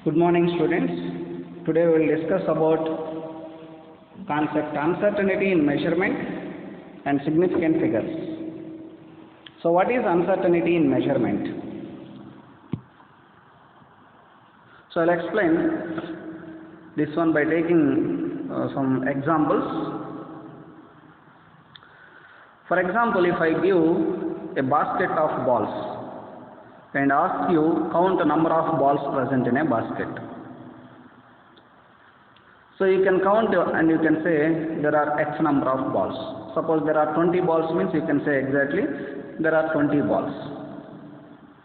Good morning, students. Today we will discuss about concept uncertainty in measurement and significant figures. So what is uncertainty in measurement? So I'll explain this one by taking some examples. For example, if I give a basket of balls and ask you count the number of balls present in a basket. So you can count and you can say there are X number of balls. Suppose there are 20 balls means you can say exactly there are 20 balls.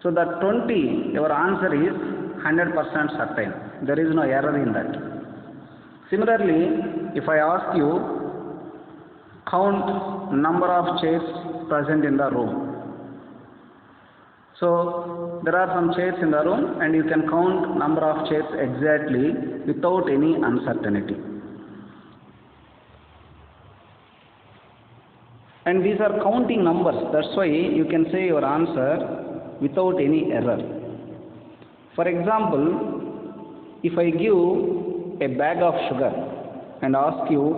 So that 20, your answer is 100% certain. There is no error in that. Similarly, if I ask you count number of chairs present in the room. So there are some chairs in the room and you can count number of chairs exactly without any uncertainty. And these are counting numbers, that's why you can say your answer without any error. For example, if I give a bag of sugar and ask you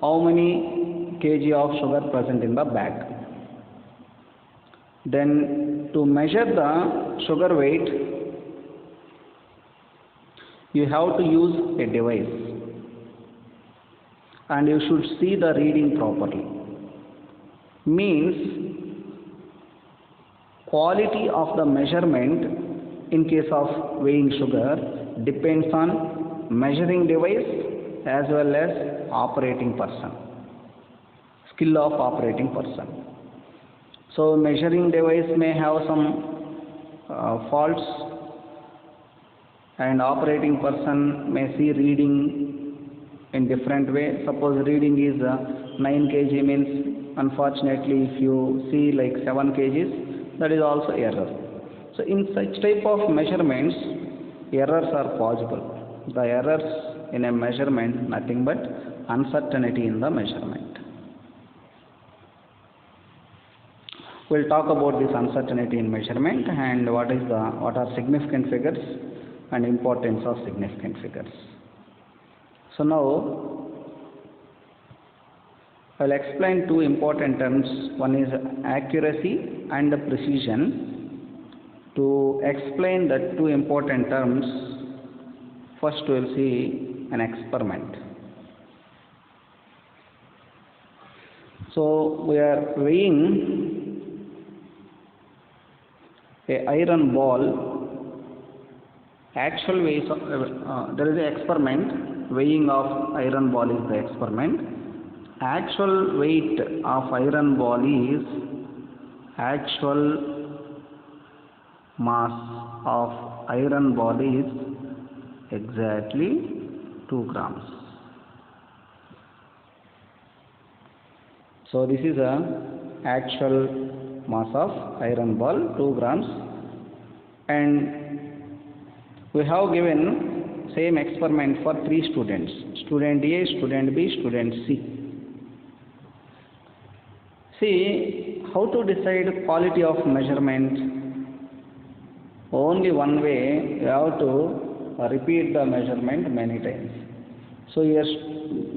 how many kg of sugar present in the bag, then to measure the sugar weight, you have to use a device and you should see the reading properly. Means quality of the measurement in case of weighing sugar depends on measuring device as well as operating person, skill of operating person. So measuring device may have some faults and operating person may see reading in different way. Suppose reading is 9 kg means unfortunately if you see like 7 kgs, that is also error. So in such type of measurements, errors are possible. The errors in a measurement nothing but uncertainty in the measurement. We'll talk about this uncertainty in measurement and what are significant figures and importance of significant figures. So now I'll explain two important terms. One is accuracy and precision. To explain the two important terms, first we'll see an experiment. So we are weighing a iron ball. Actual weight there is an experiment. Weighing of iron ball is the experiment. Actual weight of iron ball is actual mass of iron ball is exactly 2 grams. So this is a actual mass of iron ball 2 grams, and we have given same experiment for 3 students, student A, student B, student C. See how to decide quality of measurement. Only one way, you have to repeat the measurement many times. So here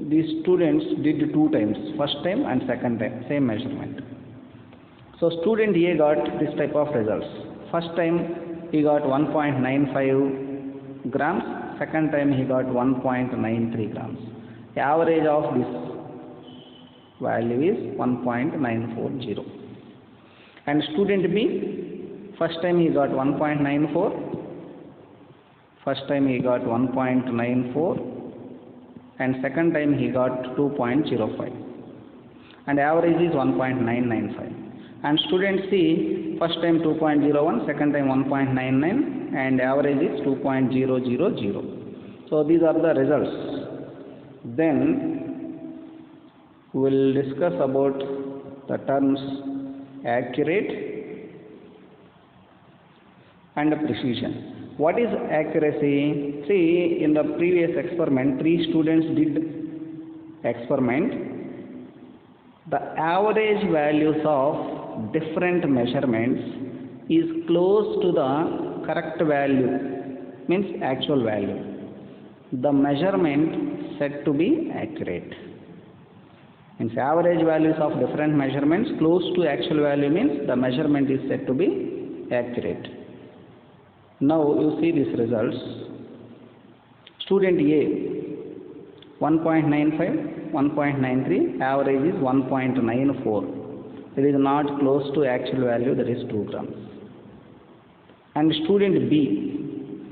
these students did 2 times, first time and second time, same measurement. So student A got this type of results. First time he got 1.95 grams, second time he got 1.93 grams. The average of this value is 1.940. And student B, first time he got 1.94, first time he got 1.94 and second time he got 2.05 and average is 1.995. And student C, first time 2.01, second time 1.99 and average is 2.000. So these are the results. Then we will discuss about the terms accurate and precision. What is accuracy? See, in the previous experiment, 3 students did experiment. The average values of different measurements is close to the correct value means actual value. The measurement said to be accurate. Means average values of different measurements close to actual value means the measurement is said to be accurate. Now you see these results. Student A 1.95, 1.93, average is 1.94. It is not close to actual value, that is 2 grams. And student B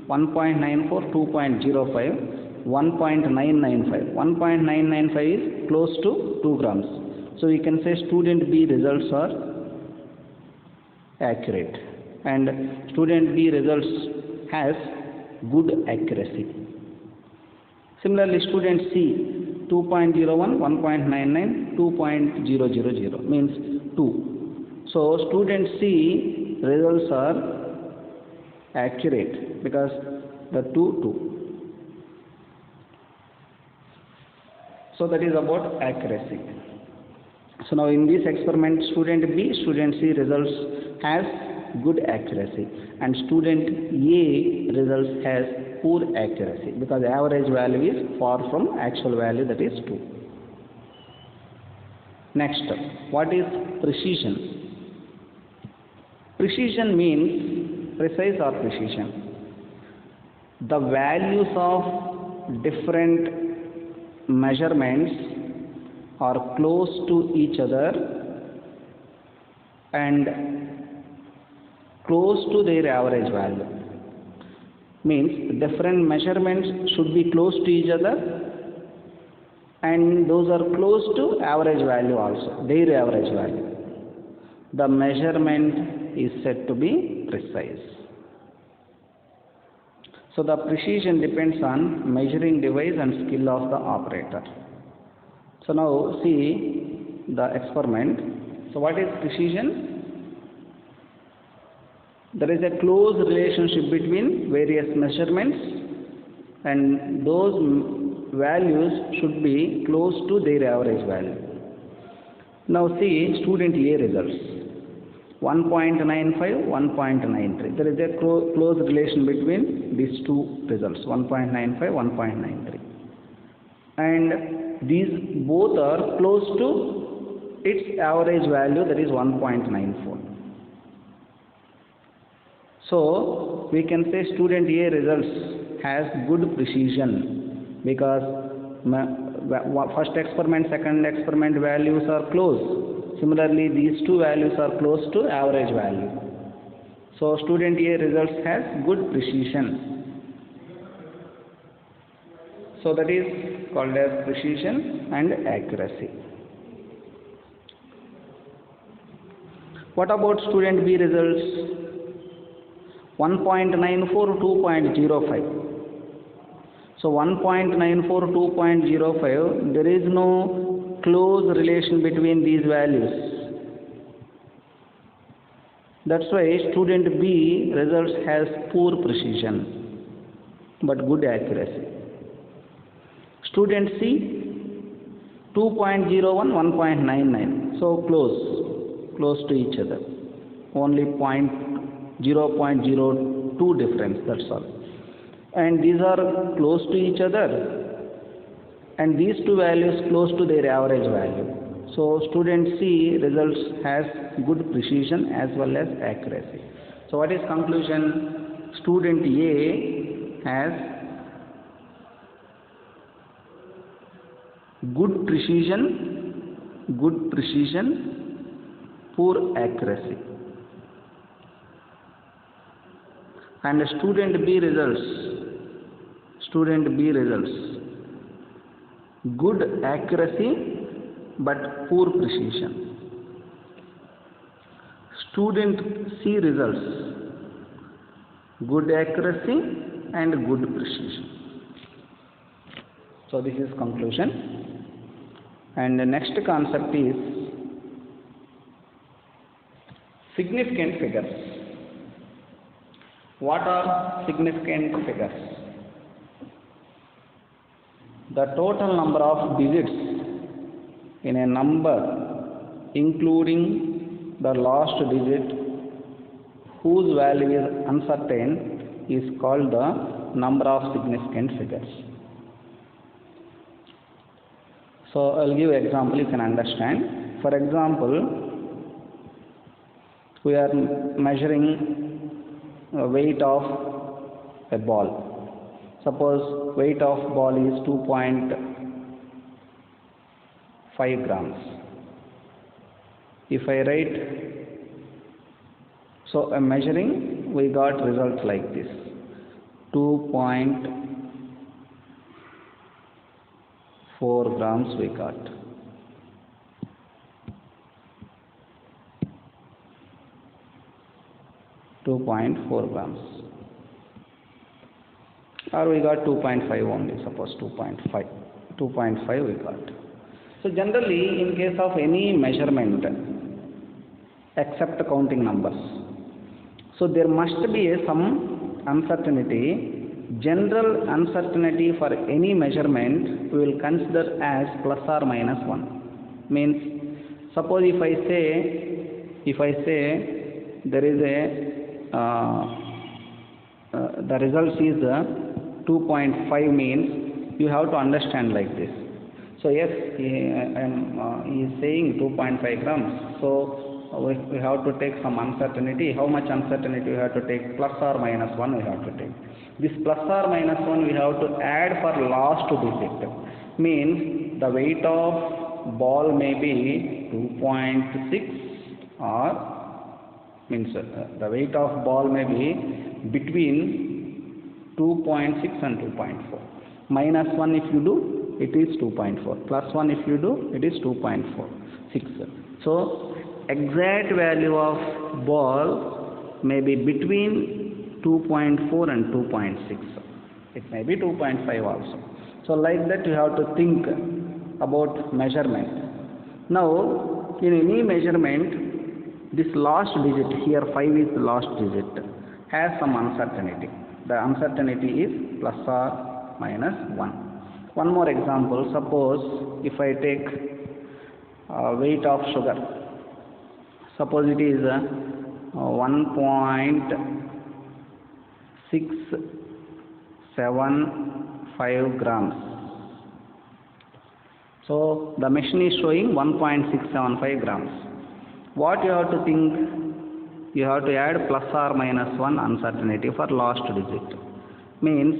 1.94, 2.05, 1.995. 1.995 is close to 2 grams. So we can say student B results are accurate, and student B results has good accuracy. Similarly, student C 2.01, 1.99, 2.000 means 2. So student C results are accurate because the 2. So that is about accuracy. So now in this experiment, student B, student C results has good accuracy, and student A results has poor accuracy because average value is far from actual value, that is 2. Next, what is precision? Precision means precise or precision. The values of different measurements are close to each other and close to their average value. Means different measurements should be close to each other, and those are close to average value also, their average value. The measurement is said to be precise. So the precision depends on measuring device and skill of the operator. So now see the experiment. So what is precision? There is a close relationship between various measurements, and those values should be close to their average value. Now see student A results 1.95, 1.93. There is a close relation between these two results, 1.95, 1.93. And these both are close to its average value, that is 1.94. So we can say student A results has good precision because first experiment, second experiment values are close. Similarly, these two values are close to average value. So student A results has good precision. So that is called as precision and accuracy. What about student B results? 1.94, 2.05. So 1.94, 2.05, there is no close relation between these values. That's why student B results has poor precision but good accuracy. Student C 2.01, 1.99. So close to each other. Only 0.02 difference, that's all. And these are close to each other, and these two values close to their average value. So student C results has good precision as well as accuracy. So what is conclusion? Student A has good precision, poor accuracy. And student B results good accuracy but poor precision. Student C results good accuracy and good precision. So this is conclusion. And the next concept is significant figures. What are significant figures? The total number of digits in a number, including the last digit whose value is uncertain, is called the number of significant figures. So I'll give example, you can understand. For example, we are measuring weight of a ball. Suppose weight of ball is 2.5 grams. If I write, so I'm measuring, we got results like this: 2.4 grams we got. Or we got 2.5 only, suppose 2.5 we got. So generally, in case of any measurement, except counting numbers, so there must be some uncertainty. General uncertainty for any measurement we will consider as plus or minus 1. Means, suppose if I say there is the result is 2.5, means you have to understand like this. So yes, he is saying 2.5 grams. So we have to take some uncertainty. How much uncertainty we have to take? Plus or minus 1 we have to take. This plus or minus 1 we have to add for last digit. Means the weight of ball may be 2.6, or means the weight of ball may be between 2.6 and 2.4. Minus 1 if you do, it is 2.4. Plus 1 if you do, it is 2.46. So exact value of ball may be between 2.4 and 2.6. It may be 2.5 also. So like that you have to think about measurement. Now in any measurement, this last digit here, 5 is the last digit, has some uncertainty. The uncertainty is plus or minus 1. One more example. Suppose if I take weight of sugar. Suppose it is 1.675 grams. So the machine is showing 1.675 grams. What you have to think? You have to add plus or minus 1 uncertainty for last digit. Means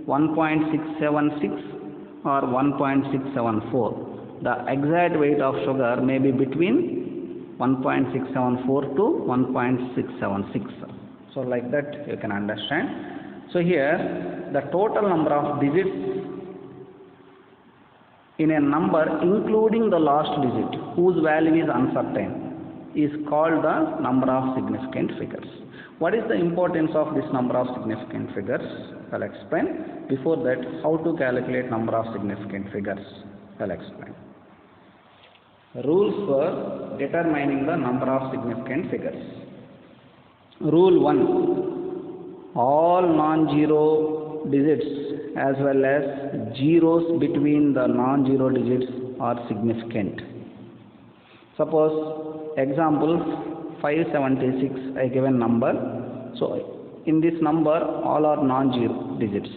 1.676 or 1.674. The exact weight of sugar may be between 1.674 to 1.676. So like that you can understand. So here the total number of digits in a number including the last digit whose value is uncertain is called the number of significant figures. What is the importance of this number of significant figures? I'll explain. Before that, how to calculate number of significant figures? I'll explain. Rules for determining the number of significant figures. Rule 1. All non-zero digits as well as zeros between the non-zero digits are significant. Suppose example 576, I given number. So in this number all are non-zero digits.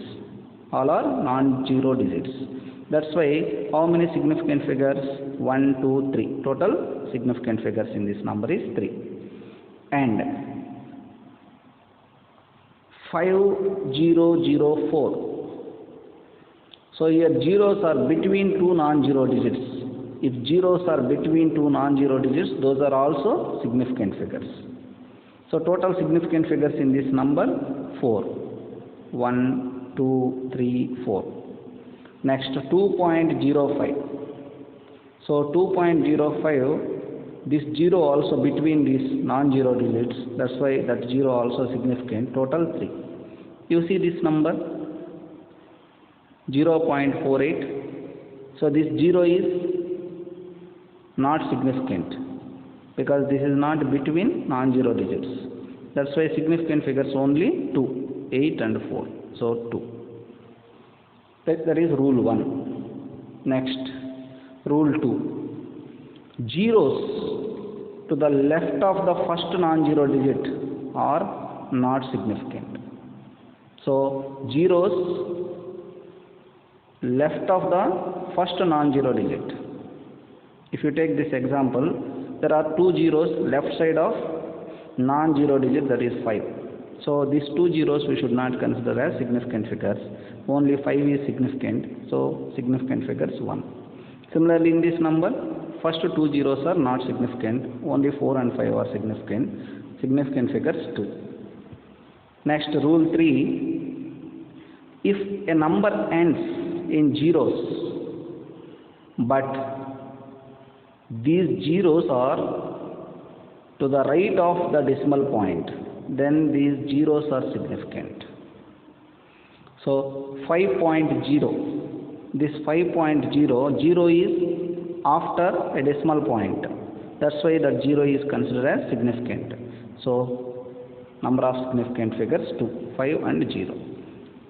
All are non-zero digits. That's why how many significant figures? 1, 2, 3. Total significant figures in this number is 3. And 5004. So here zeros are between two non-zero digits. If zeros are between two non-zero digits, those are also significant figures. So total significant figures in this number 4. 1, 2, 3, 4. Next 2.05. So 2.05, this 0 also between these non-zero digits, that's why that 0 also significant. Total 3. You see this number 0.48. So this 0 is not significant because this is not between non-zero digits. That's why significant figures only 2, 8 and 4. So 2. That is rule 1. Next, rule 2. Zeros to the left of the first non-zero digit are not significant. So zeros left of the first non-zero digit. If you take this example, there are two zeros left side of non-zero digit, that is 5. So these two zeros we should not consider as significant figures. Only 5 is significant, so significant figures 1. Similarly, in this number, first two zeros are not significant, only 4 and 5 are significant. Significant figures 2. Next, rule 3. If a number ends in zeros, but these zeros are to the right of the decimal point, then these zeros are significant. So 5.0, this 5.0, 0 is after a decimal point. That's why that 0 is considered as significant. So number of significant figures 2, 5 and 0.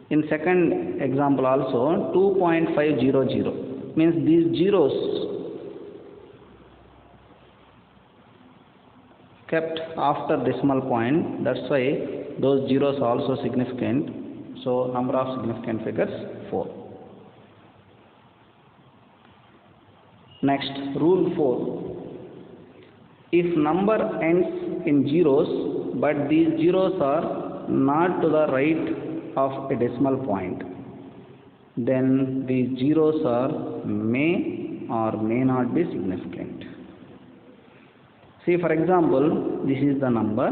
In second example also, 2.500 means these zeros kept after decimal point, that's why those zeros are also significant. So number of significant figures 4. Next, rule 4. If number ends in zeros, but these zeros are not to the right of a decimal point, then these zeros are may or may not be significant. See, for example, this is the number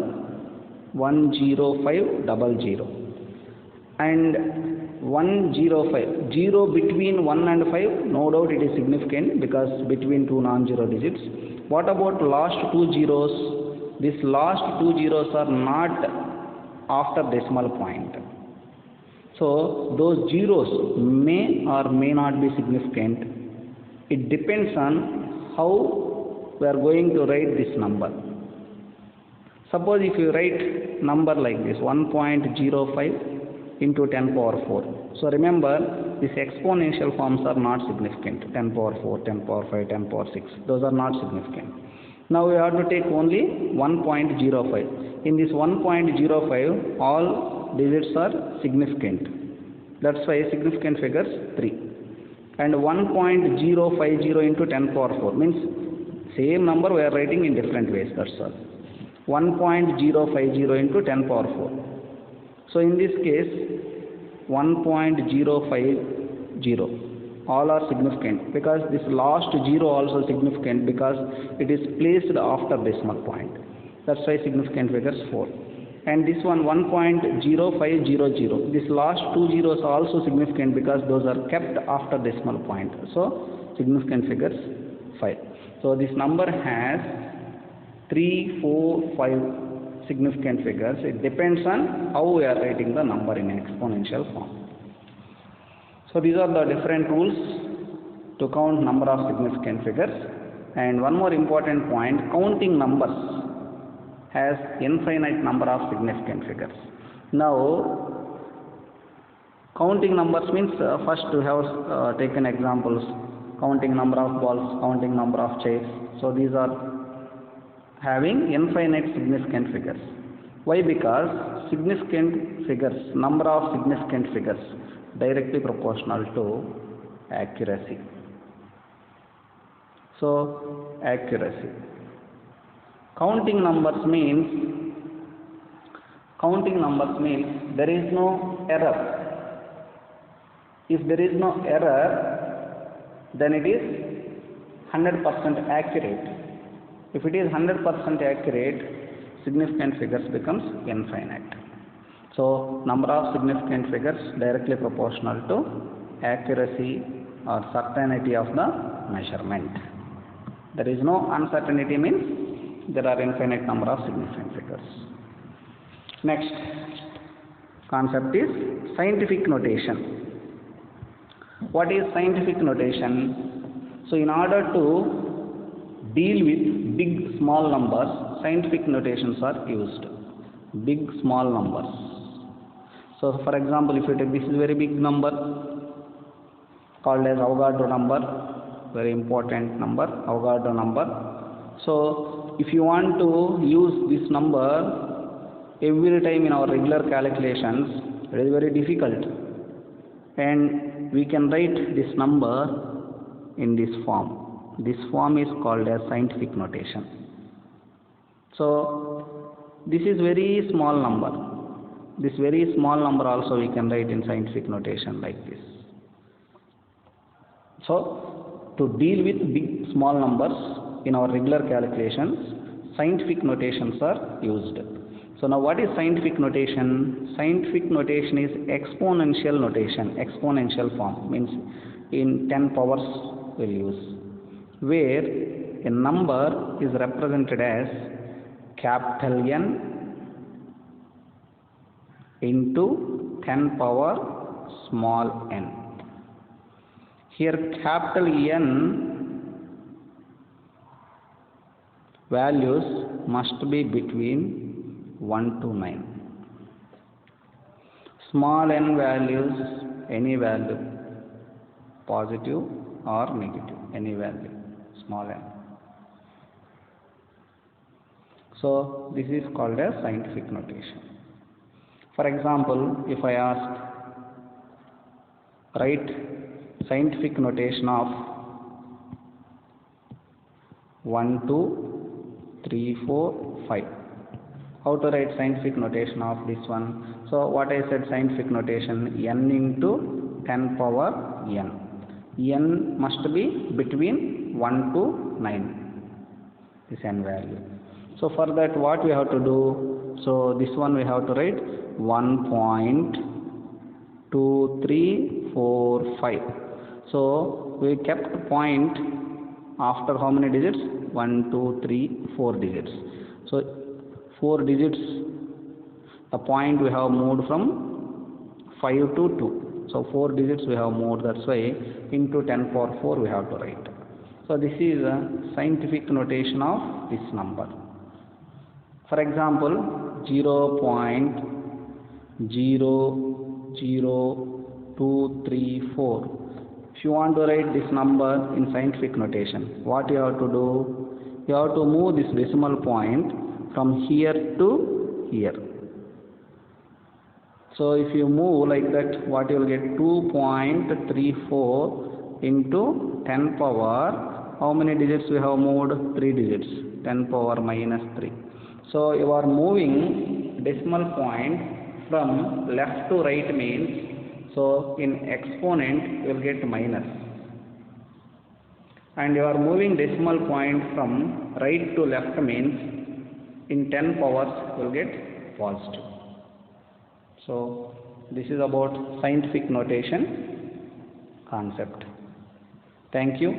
10500 and 105. 0 between 1 and 5, no doubt it is significant because between two non-zero digits. What about last two zeros? These last two zeros are not after decimal point. So those zeros may or may not be significant. It depends on how we are going to write this number. Suppose if you write number like this, 1.05 into 10 power 4. So remember, these exponential forms are not significant. 10 power 4, 10 power 5, 10 power 6. Those are not significant. Now we have to take only 1.05. In this 1.05, all digits are significant. That's why significant figures 3. And 1.050 into 10 power 4 means same number we are writing in different ways, that's all. 1.050 into 10 power 4. So in this case, 1.050, all are significant because this last 0 also significant because it is placed after decimal point. That's why significant figures 4. And this one 1.0500, this last two zeros are also significant because those are kept after decimal point. So significant figures 5. So this number has 3, 4, 5 significant figures. It depends on how we are writing the number in exponential form. So these are the different rules to count number of significant figures. And one more important point, counting numbers has infinite number of significant figures. Now, counting numbers means first we have taken examples. Counting number of balls, counting number of chairs. So these are having infinite significant figures. Why? Because significant figures, number of significant figures directly proportional to accuracy. So accuracy. Counting numbers means there is no error. If there is no error, then it is 100% accurate. If it is 100% accurate, significant figures becomes infinite. So number of significant figures directly proportional to accuracy or certainty of the measurement. There is no uncertainty means there are infinite number of significant figures. Next concept is scientific notation. What is scientific notation? So in order to deal with big small numbers, scientific notations are used. Big small numbers. So for example, if you take this is a very big number called as Avogadro number, very important number, Avogadro number. So if you want to use this number every time in our regular calculations, It is very difficult, and we can write this number in this form. This form is called as scientific notation. So this is very small number. This very small number also we can write in scientific notation like this. So to deal with big small numbers in our regular calculations, scientific notations are used. So now what is scientific notation? Scientific notation is exponential notation, exponential form, means in 10 powers we'll use, where a number is represented as capital N into 10 power small n. Here capital N values must be between 1 to 9. Small n values, any value, positive or negative, any value, small n. So this is called as scientific notation. For example, if I ask, write scientific notation of 1, 2, 3, 4, 5. How to write scientific notation of this one? So what I said, scientific notation, n into 10 power n. N must be between 1 to 9, this n value. So for that what we have to do? So this one we have to write 1.2345. So we kept point after how many digits? 1, 2, 3, 4 digits. So 4 digits, the point we have moved from 5 to 2. So 4 digits we have moved, that's why into 10 power 4 we have to write. So this is a scientific notation of this number. For example, 0.00234. If you want to write this number in scientific notation, what you have to do? You have to move this decimal point from here to here. So if you move like that, what you will get? 2.34 into 10 power, how many digits we have moved? 3 digits, 10 power minus 3. So you are moving decimal point from left to right means, so in exponent you will get minus, and you are moving decimal point from right to left means in 10 powers you will get positive. So this is about scientific notation concept. Thank you.